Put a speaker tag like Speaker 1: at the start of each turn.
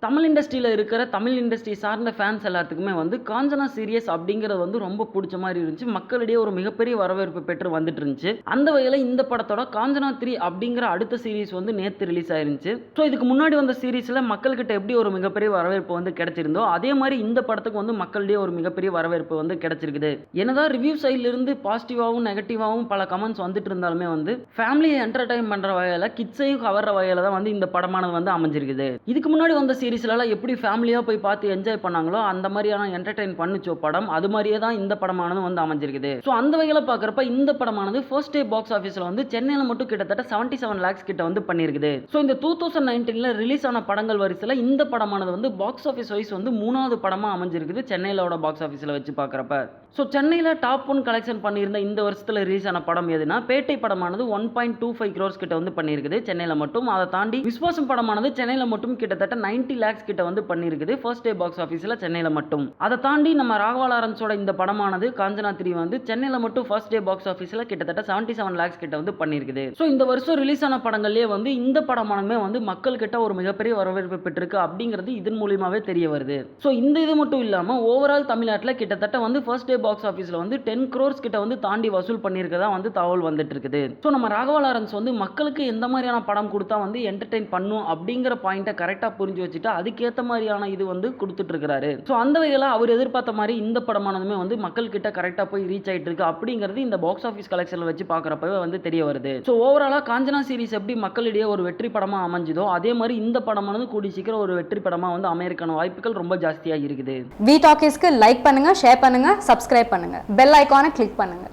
Speaker 1: தமிழ் இண்டஸ்ட்ரியில இருக்கிற தமிழ் இண்டஸ்ட்ரி சார்ந்த ஃபேன்ஸ் எல்லாத்துக்குமே வந்து காஞ்சனா சீரியஸ் அப்படிங்கிறது வந்து ரொம்ப பிடிச்ச மாதிரி இருந்துச்சு. மக்களிடையே ஒரு மிகப்பெரிய வரவேற்பு பெற்று வந்துட்டு இருந்துச்சு. அந்த வகையில் இந்த படத்தோட காஞ்சனா 3 அப்படிங்கிற அடுத்த சீரிஸ் வந்து நேற்று ரிலீஸ் ஆயிருந்துச்சு. ஸோ இதுக்கு முன்னாடி வந்த சீரிஸில் மக்கள்கிட்ட எப்படி ஒரு மிகப்பெரிய வரவேற்பு வந்து கிடைச்சிருந்தோ அதே மாதிரி இந்த படத்துக்கு வந்து மக்களிடையே ஒரு மிகப்பெரிய வரவேற்பு வந்து கிடைச்சிருக்குது. என்னதான் ரிவ்யூ சைட்லேருந்து பாசிட்டிவாகவும் நெகட்டிவாகவும் பல கமெண்ட்ஸ் வந்துட்டு இருந்தாலுமே வந்து ஃபேமிலியை என்டர்டைன் பண்ணுற வகையில் கிட்ஸையும் கவர்ற வகையில் தான் வந்து இந்த படமானது வந்து அமைஞ்சிருக்குது. இதுக்கு முன்னாடி வந்த சீரிஸ்லாம் எப்படி ஃபேமிலியாக போய் பார்த்து என்ஜாய் பண்ணாங்களோ அந்த மாதிரியான என்டர்டைன் பண்ணுச்சோ படம், அது மாதிரியே தான் இந்த படமானது வந்து அமைஞ்சிருக்குது. ஸோ அந்த வகையில் பார்க்குறப்ப இந்த படமானது ஃபர்ஸ்ட் டே பாக்ஸ் ஆஃபீஸில் வந்து சென்னையில் மட்டும் கிட்டத்தட்ட 77 lakhs கிட்ட வந்து பண்ணியிருக்குது. ஸோ இந்த 2019 ரிலீஸ் ஆன படங்கள் வரிசையில் இந்த படமானது வந்து பாக்ஸ் ஆஃபீஸ் வைஸ் வந்து 3வது படமாக அமைஞ்சிருக்குது சென்னையிலோட பாக்ஸ் ஆஃபீஸில் வச்சு பார்க்குறப்ப. ஸோ சென்னையில் டாப் 1 கலெக்ஷன் பண்ணியிருந்த இந்த வருஷத்தில் ரிலீஸ் ஆன படம் எதுனா பேட்டை படமானது 1.25 crores கிட்ட வந்து பண்ணியிருக்குது சென்னையில் மட்டும். அதை தாண்டி விஸ்வாசம் படமானது சென்னையில் மட்டும் கிட்டத்தட்ட 90 lakhs கிட்ட வந்து பண்ணியிருக்குது ஃபர்ஸ்ட் டே பாக்ஸ் ஆஃபீஸில் சென்னையில் மட்டும். அதை தாண்டி நம்ம ராகவா லாரன்ஸோட இந்த படமானது காஞ்சனா 3 வந்து சென்னையில் மட்டும் ஃபர்ஸ்ட் டே பாக்ஸ் ஆஃபீஸில் கிட்டத்தட்ட 77 lakhs கிட்ட வந்து பண்ணியிருக்குது. ஸோ இந்த வருஷம் ரிலீஸ் ஆன படங்கள்லேயே வந்து இந்த படமானமே வந்து மக்கள் கிட்ட ஒரு மிகப்பெரிய வரவேற்பு பெற்றிருக்கு அப்படிங்கிறது இதன் மூலியமாவே தெரிய வருது. ஸோ இந்த இது மட்டும் இல்லாமல் ஓவரால் தமிழ்நாட்டில் கிட்டத்தட்ட வந்து ஃபர்ஸ்ட் டே பாக்ஸ் ஆஃபீஸில் வந்து 10 crores கிட்ட வந்து தாண்டி வசூல் பண்ணியிருக்கதா வந்து தகவல் வந்துட்டு இருக்குது. ஸோ நம்ம ராகவா லாரன்ஸ் வந்து மக்களுக்கு எந்த மாதிரியான படம் கொடுத்தா வந்து என்டர்டெயின் பண்ணும் அப்படிங்கிற பாயிண்ட்டை கரெக்டாக புரிஞ்சு வச்சுட்டு அதுக்கேற்ற மாதிரியான இது வந்து கொடுத்துட்டு இருக்காரு. ஸோ அந்த வகையில் அவர் எதிர்பார்த்த மாதிரி இந்த படமானதுமே வந்து மக்கள் கிட்ட கரெக்டாக போய் ரீச் ஆகிட்டு இருக்கு அப்படிங்கிறது இந்த பாக்ஸ் ஆஃபீஸ் கலெக்ஷனில் வச்சு பார்க்குறப்பவே வந்து தெரிய வருது. ஸோ ஓவராலாக காஞ்சனா சீரிஸ் எப்படி மக்களிடையே ஒரு வெற்றி படமாக அமைஞ்சதோ அதே மாதிரி இந்த படமானது கூடி சீக்கிரம் ஒரு வெற்றி படமாக வந்து அமையறக்கான வாய்ப்புகள் ரொம்ப ஜாஸ்தியாக இருக்குது.
Speaker 2: வி டாக்கீஸ்க்கு லைக் பண்ணுங்க, ஷேர் பண்ணுங்க, சப்ஸ்கிரைப் பண்ணுங்க, பெல் ஐகானை கிளிக் பண்ணுங்க.